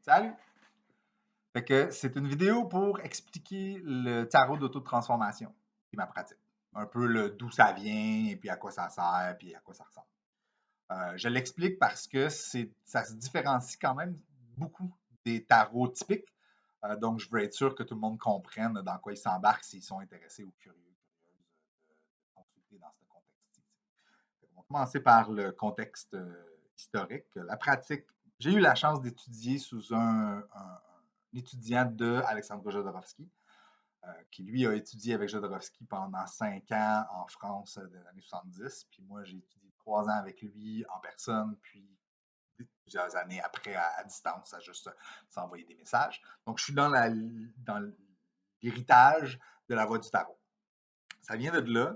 Salut! Fait que c'est une vidéo pour expliquer le tarot d'auto-transformation, qui est ma pratique. Un peu d'où ça vient, et puis à quoi ça sert, puis à quoi ça ressemble. Je l'explique parce que ça se différencie quand même beaucoup des tarots typiques. Donc, je veux être sûr que tout le monde comprenne dans quoi ils s'embarquent s'ils sont intéressés ou curieux, curieuses de consulter dans ce contexte-ci. On va commencer par le contexte historique. La pratique, j'ai eu la chance d'étudier sous un étudiant de Alexandre Jodorowsky, qui lui a étudié avec Jodorowsky pendant 5 ans en France de l'année 70. Puis moi, j'ai étudié 3 ans avec lui en personne, puis plusieurs années après à distance, à juste s'envoyer des messages. Donc, je suis dans l'héritage de la voie du tarot. Ça vient de là,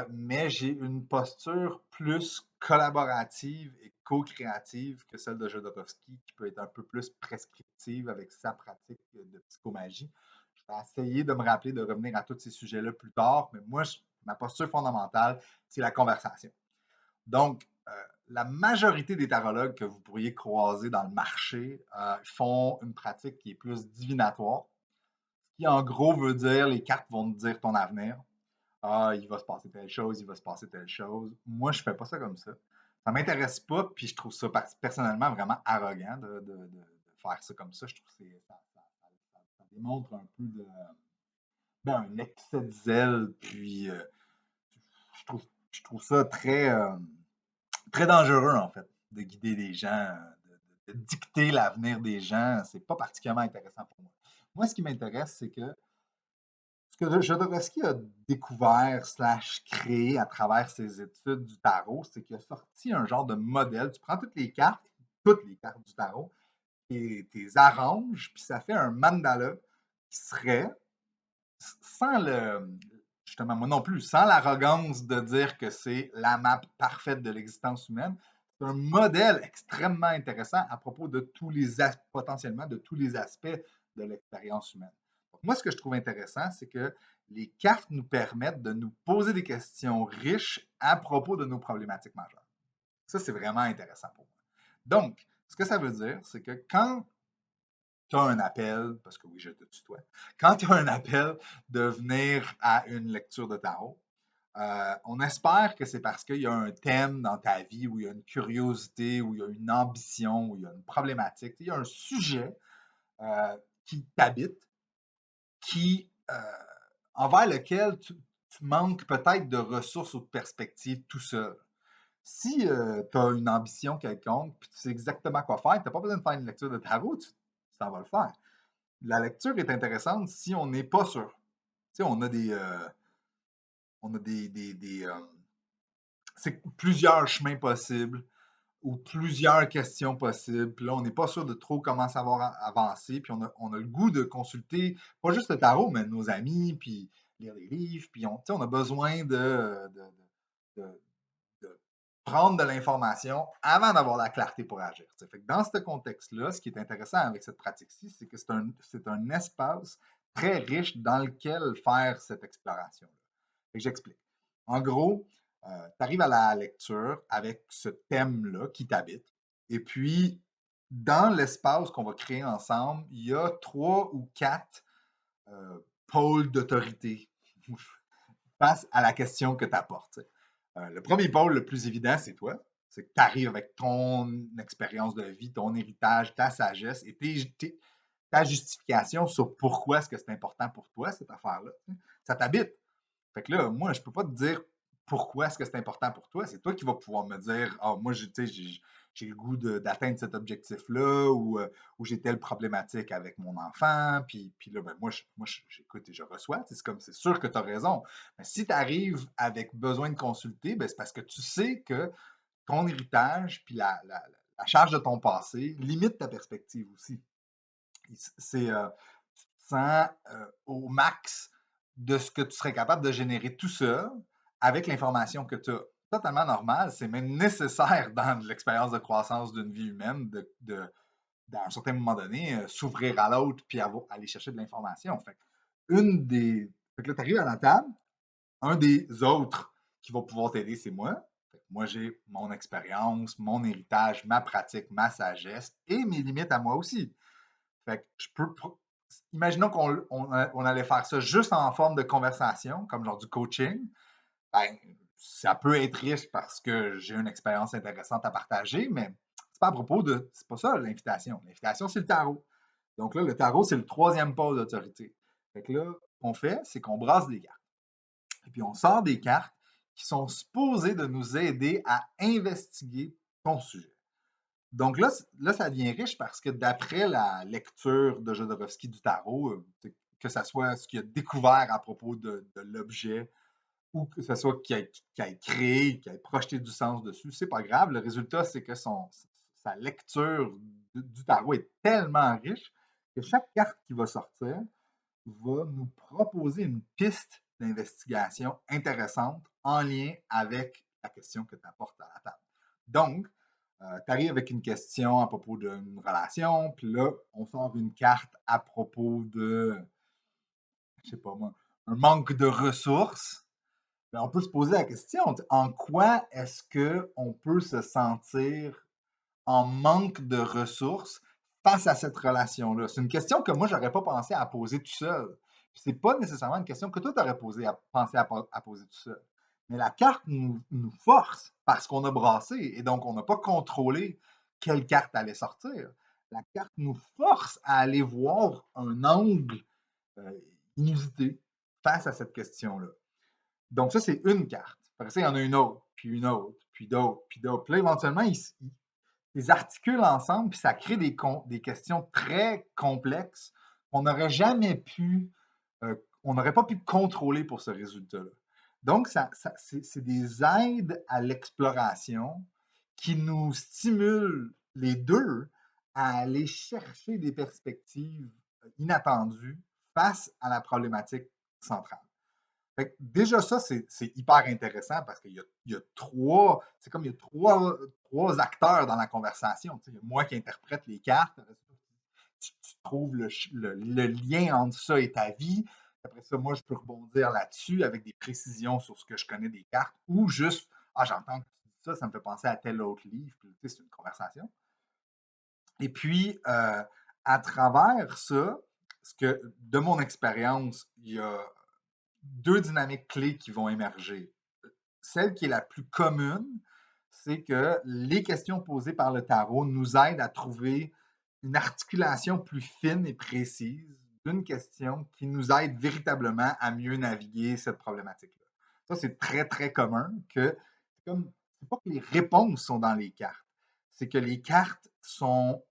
mais j'ai une posture plus collaborative et co-créative que celle de Jodorowsky, qui peut être un peu plus prescriptive avec sa pratique de psychomagie. Je vais essayer de me rappeler de revenir à tous ces sujets-là plus tard, mais moi, ma posture fondamentale, c'est la conversation. Donc, la majorité des tarologues que vous pourriez croiser dans le marché font une pratique qui est plus divinatoire, ce qui en gros veut dire les cartes vont te dire ton avenir. Ah, il va se passer telle chose, il va se passer telle chose. Moi, je fais pas ça comme ça. Ça m'intéresse pas, puis je trouve ça personnellement vraiment arrogant de faire ça comme ça. Je trouve que ça démontre un peu un excès de zèle, puis je trouve ça très dangereux, en fait, de guider les gens, de dicter l'avenir des gens. C'est pas particulièrement intéressant pour moi. Moi, ce qui m'intéresse, c'est que ce que Jodorowsky a découvert slash créé à travers ses études du tarot, c'est qu'il a sorti un genre de modèle. Tu prends toutes les cartes du tarot, et tu les arranges, puis ça fait un mandala qui serait, sans justement, moi non plus, sans l'arrogance de dire que c'est la map parfaite de l'existence humaine, c'est un modèle extrêmement intéressant à propos de potentiellement de tous les aspects de l'expérience humaine. Donc, moi, ce que je trouve intéressant, c'est que les cartes nous permettent de nous poser des questions riches à propos de nos problématiques majeures. Ça, c'est vraiment intéressant pour moi. Donc, ce que ça veut dire, c'est que quand tu as un appel, parce que oui, je te tutoie, quand tu as un appel de venir à une lecture de tarot, on espère que c'est parce qu'il y a un thème dans ta vie, où il y a une curiosité, où il y a une ambition, où il y a une problématique, il y a un sujet qui t'habite, qui, envers lequel tu manques peut-être de ressources ou de perspectives tout seul. Si tu as une ambition quelconque, puis tu sais exactement quoi faire, tu n'as pas besoin de faire une lecture de tarot, tu t'en vas le faire. La lecture est intéressante si on n'est pas sûr. Tu sais, on a c'est plusieurs chemins possibles ou plusieurs questions possibles. Puis là, on n'est pas sûr de trop comment savoir avancer. Puis on a le goût de consulter, pas juste le tarot, mais nos amis, puis lire des livres. Puis on a besoin de- de prendre de l'information avant d'avoir la clarté pour agir. Fait que dans ce contexte-là, ce qui est intéressant avec cette pratique-ci, c'est que c'est un espace très riche dans lequel faire cette exploration-là. J'explique. En gros, tu arrives à la lecture avec ce thème-là qui t'habite. Et puis, dans l'espace qu'on va créer ensemble, il y a 3 ou 4 pôles d'autorité face à la question que tu apportes. Le premier pôle, le plus évident, c'est toi. C'est que tu arrives avec ton expérience de vie, ton héritage, ta sagesse et ta justification sur pourquoi est-ce que c'est important pour toi, cette affaire-là. Ça t'habite. Fait que là, moi, je peux pas te dire pourquoi est-ce que c'est important pour toi. C'est toi qui vas pouvoir me dire, ah, moi, j'ai le goût d'atteindre cet objectif-là ou j'ai telle problématique avec mon enfant. Puis là, ben, moi, j'écoute et je reçois. C'est sûr que tu as raison. Mais si tu arrives avec besoin de consulter, ben, c'est parce que tu sais que ton héritage puis la charge de ton passé limite ta perspective aussi. Tu te sens au max de ce que tu serais capable de générer tout seul avec l'information que tu as. Totalement normal, c'est même nécessaire dans l'expérience de croissance d'une vie humaine d'à un certain moment donné, s'ouvrir à l'autre puis aller chercher de l'information. Fait que là, tu arrives à la table, un des autres qui va pouvoir t'aider, c'est moi. moi, j'ai mon expérience, mon héritage, ma pratique, ma sagesse et mes limites à moi aussi. Fait que je peux. Imaginons qu'on allait faire ça juste en forme de conversation, comme genre du coaching. Ben, ça peut être riche parce que j'ai une expérience intéressante à partager, mais c'est pas à propos de. C'est pas ça l'invitation. L'invitation, c'est le tarot. Donc là, le tarot, c'est le troisième pôle d'autorité. Fait que là, ce qu'on fait, c'est qu'on brasse des cartes. Et puis on sort des cartes qui sont supposées de nous aider à investiguer ton sujet. Donc là, ça devient riche parce que d'après la lecture de Jodorowsky du tarot, que ce soit ce qu'il a découvert à propos de l'objet ou que ce soit qu'il ait créé, qu'il ait projeté du sens dessus, c'est pas grave. Le résultat, c'est que sa lecture du tarot est tellement riche que chaque carte qui va sortir va nous proposer une piste d'investigation intéressante en lien avec la question que tu apportes à la table. Donc, tu arrives avec une question à propos d'une relation, puis là, on sort une carte à propos de, je sais pas moi, un manque de ressources. Ben, on peut se poser la question, en quoi est-ce qu'on peut se sentir en manque de ressources face à cette relation-là? C'est une question que moi, je n'aurais pas pensé à poser tout seul. Ce n'est pas nécessairement une question que toi, tu aurais pensé à poser tout seul. Mais la carte nous force parce qu'on a brassé et donc on n'a pas contrôlé quelle carte allait sortir. La carte nous force à aller voir un angle euh, inusité face à cette question-là. Donc, ça, c'est une carte. Après ça, il y en a une autre, puis une autre, puis d'autres, puis d'autres. Puis là, éventuellement, ils articulent ensemble, puis ça crée des questions très complexes qu'on n'aurait jamais pu, on n'aurait pas pu contrôler pour ce résultat-là. Donc, c'est des aides à l'exploration qui nous stimulent les deux à aller chercher des perspectives inattendues face à la problématique centrale. Fait que déjà, ça, c'est hyper intéressant parce qu'il y a trois, c'est comme il y a trois acteurs dans la conversation. Tu sais, il y a moi qui interprète les cartes, tu trouves le lien entre ça et ta vie. Après ça, moi, je peux rebondir là-dessus avec des précisions sur ce que je connais des cartes ou juste, ah, j'entends que tu dis ça, ça me fait penser à tel autre livre. Puis, tu sais, c'est une conversation. Et puis, à travers ça, de mon expérience, il y a deux dynamiques clés qui vont émerger. Celle qui est la plus commune, c'est que les questions posées par le tarot nous aident à trouver une articulation plus fine et précise d'une question qui nous aide véritablement à mieux naviguer cette problématique-là. Ça, c'est très, très commun que c'est pas que les réponses sont dans les cartes, c'est que les cartes sont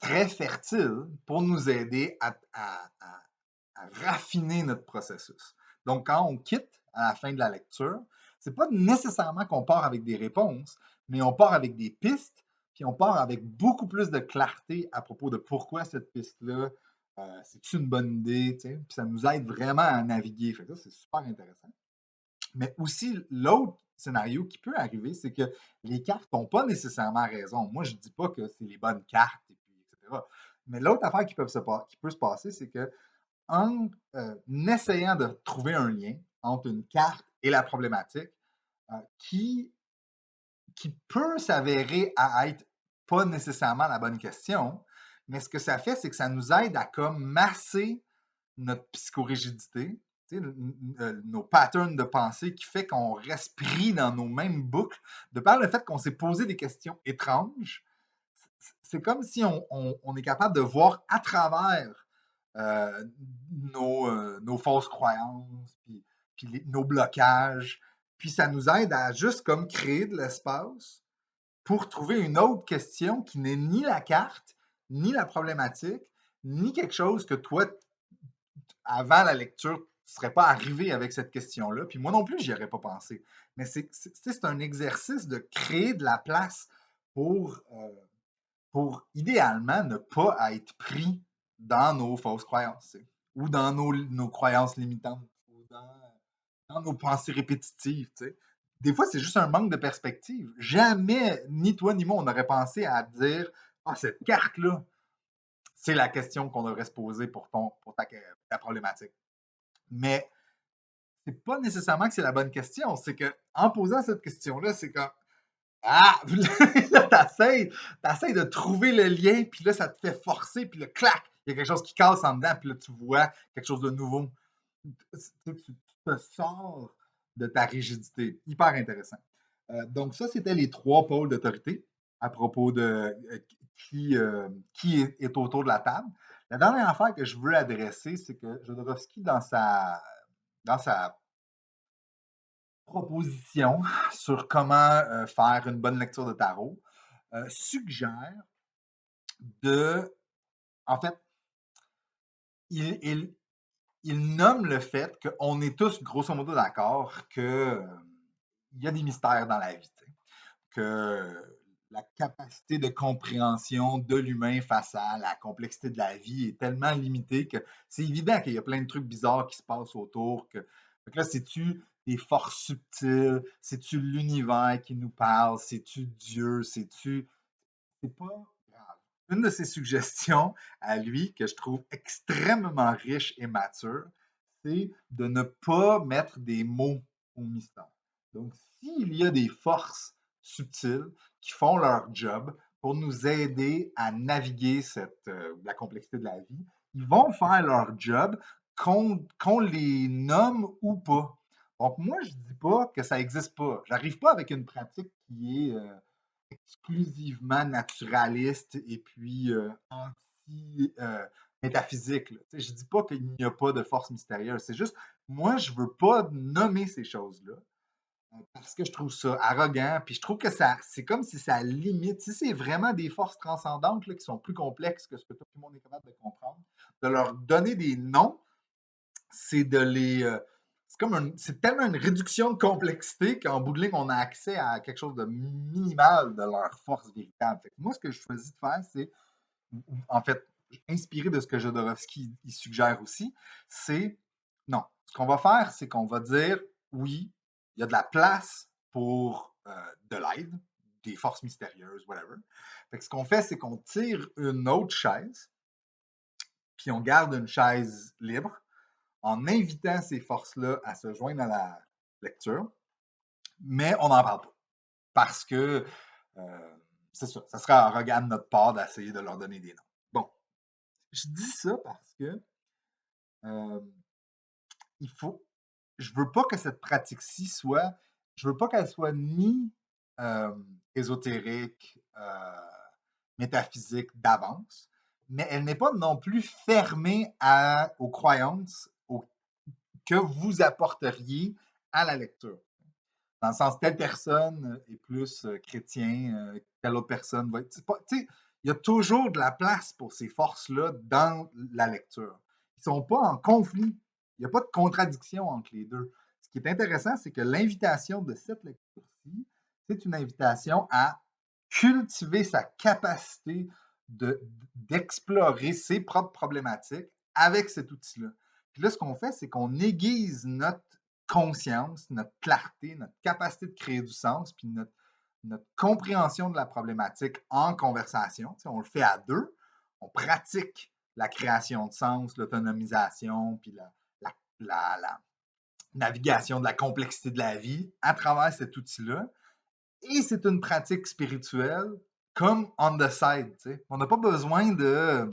très fertiles pour nous aider à raffiner notre processus. Donc, quand on quitte à la fin de la lecture, c'est pas nécessairement qu'on part avec des réponses, mais on part avec des pistes, puis on part avec beaucoup plus de clarté à propos de pourquoi cette piste-là, c'est une bonne idée, tu sais, puis ça nous aide vraiment à naviguer. Fait que ça, c'est super intéressant. Mais aussi, l'autre scénario qui peut arriver, c'est que les cartes n'ont pas nécessairement raison. Moi, je ne dis pas que c'est les bonnes cartes, et puis, etc. Mais l'autre affaire qui peut se passer, c'est que en essayant de trouver un lien entre une carte et la problématique euh, qui, qui peut s'avérer à être pas nécessairement la bonne question, mais ce que ça fait, c'est que ça nous aide à comme masser notre psychorigidité, nos patterns de pensée qui fait qu'on reste pris dans nos mêmes boucles, de par le fait qu'on s'est posé des questions étranges. C'est comme si on est capable de voir à travers euh, nos fausses croyances, puis nos blocages, puis ça nous aide à juste comme créer de l'espace pour trouver une autre question qui n'est ni la carte, ni la problématique, ni quelque chose que toi, avant la lecture, tu ne serais pas arrivé avec cette question-là. Puis moi non plus, j'y aurais pas pensé. Mais c'est un exercice de créer de la place pour idéalement ne pas être pris dans nos fausses croyances, tu sais, ou dans nos croyances limitantes, ou dans nos pensées répétitives. Tu sais. Des fois, c'est juste un manque de perspective. Jamais, ni toi ni moi, on n'aurait pensé à dire ah, cette carte-là, c'est la question qu'on devrait se poser pour ta problématique. Mais c'est pas nécessairement que c'est la bonne question. C'est que en posant cette question-là, c'est comme ah! Puis là, t'essaies de trouver le lien, puis là, ça te fait forcer, puis là, clac! Il y a quelque chose qui casse en dedans, puis là, tu vois quelque chose de nouveau. Tu te sors de ta rigidité. Hyper intéressant. Donc, ça, c'était les trois pôles d'autorité à propos de qui est autour de la table. La dernière affaire que je veux adresser, c'est que Jodorowsky, dans sa proposition sur comment faire une bonne lecture de tarot, suggère de, en fait, il, il- il nomme le fait qu'on est tous grosso modo d'accord que il y a des mystères dans la vie, tu sais, que la capacité de compréhension de l'humain face à la complexité de la vie est tellement limitée que c'est évident qu'il y a plein de trucs bizarres qui se passent autour. Fait que là, c'est-tu des forces subtiles? C'est-tu l'univers qui nous parle? C'est-tu Dieu? C'est pas grave. Une de ses suggestions à lui, que je trouve extrêmement riche et mature, c'est de ne pas mettre des mots au mystère. Donc, s'il y a des forces subtiles qui font leur job pour nous aider à naviguer la complexité de la vie, ils vont faire leur job qu'on les nomme ou pas. Donc, moi, je ne dis pas que ça n'existe pas. J'arrive pas avec une pratique qui est exclusivement naturaliste et puis anti-métaphysique. Je ne dis pas qu'il n'y a pas de force mystérieuse. C'est juste, moi, je ne veux pas nommer ces choses-là parce que je trouve ça arrogant. Puis je trouve que ça, c'est comme si ça limite. Si c'est vraiment des forces transcendantes là, qui sont plus complexes que ce que tout le monde est capable de comprendre, de leur donner des noms, c'est de les. C'est tellement une réduction de complexité qu'en bout de ligne, on a accès à quelque chose de minimal de leur force véritable. Fait que moi, ce que je choisis de faire, c'est, en fait, inspiré de ce que Jodorowsky il suggère aussi, c'est non. Ce qu'on va faire, c'est qu'on va dire oui, il y a de la place pour de l'aide, des forces mystérieuses, whatever. Fait que ce qu'on fait, c'est qu'on tire une autre chaise, puis on garde une chaise libre en invitant ces forces-là à se joindre à la lecture, mais on n'en parle pas. Parce que c'est ça serait arrogant de notre part d'essayer de leur donner des noms. Bon, je dis ça parce que euh, il faut. Je veux pas que cette pratique-ci soit. Je veux pas qu'elle soit ni euh, ésotérique, métaphysique d'avance, mais elle n'est pas non plus fermée aux croyances que vous apporteriez à la lecture. Dans le sens, telle personne est plus chrétien, telle autre personne va être. Tu sais, il y a toujours de la place pour ces forces-là dans la lecture. Ils ne sont pas en conflit. Il n'y a pas de contradiction entre les deux. Ce qui est intéressant, c'est que l'invitation de cette lecture-ci, c'est une invitation à cultiver sa capacité d'explorer ses propres problématiques avec cet outil-là. Puis là, ce qu'on fait, c'est qu'on aiguise notre conscience, notre clarté, notre capacité de créer du sens, puis notre compréhension de la problématique en conversation. Tu sais, on le fait à deux, on pratique la création de sens, l'autonomisation, puis la navigation de la complexité de la vie à travers cet outil-là. Et c'est une pratique spirituelle comme on the side. Tu sais. On n'a pas besoin de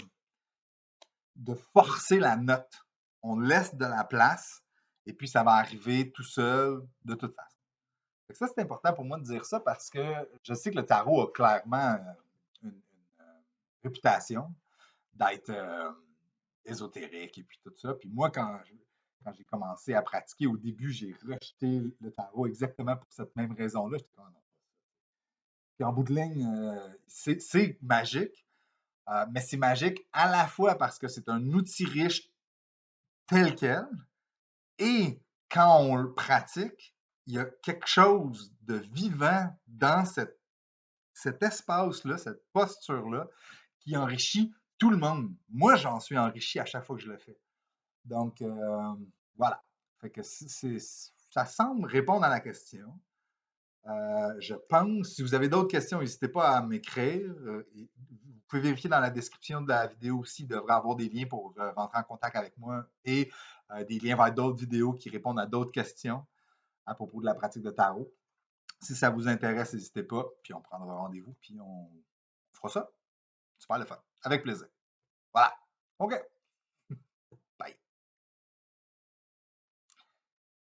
forcer la note. On laisse de la place et puis ça va arriver tout seul de toute façon. Fait que ça, c'est important pour moi de dire ça parce que je sais que le tarot a clairement une réputation d'être ésotérique et puis tout ça. Puis moi, quand j'ai commencé à pratiquer, au début, j'ai rejeté le tarot exactement pour cette même raison-là. J'étais comme, non. Puis en bout de ligne, c'est magique, mais c'est magique à la fois parce que c'est un outil riche tel quel, et quand on le pratique, il y a quelque chose de vivant dans cet espace-là, cette posture-là, qui enrichit tout le monde. Moi, j'en suis enrichi à chaque fois que je le fais. Donc, voilà. Fait que ça semble répondre à la question. Je pense, si vous avez d'autres questions, n'hésitez pas à m'écrire. Vous pouvez vérifier dans la description de la vidéo aussi, il devrait avoir des liens pour rentrer en contact avec moi et des liens vers d'autres vidéos qui répondent à d'autres questions à propos de la pratique de tarot. Si ça vous intéresse, n'hésitez pas, puis on prendra rendez-vous, puis on fera ça. Super le fun. Avec plaisir. Voilà. OK.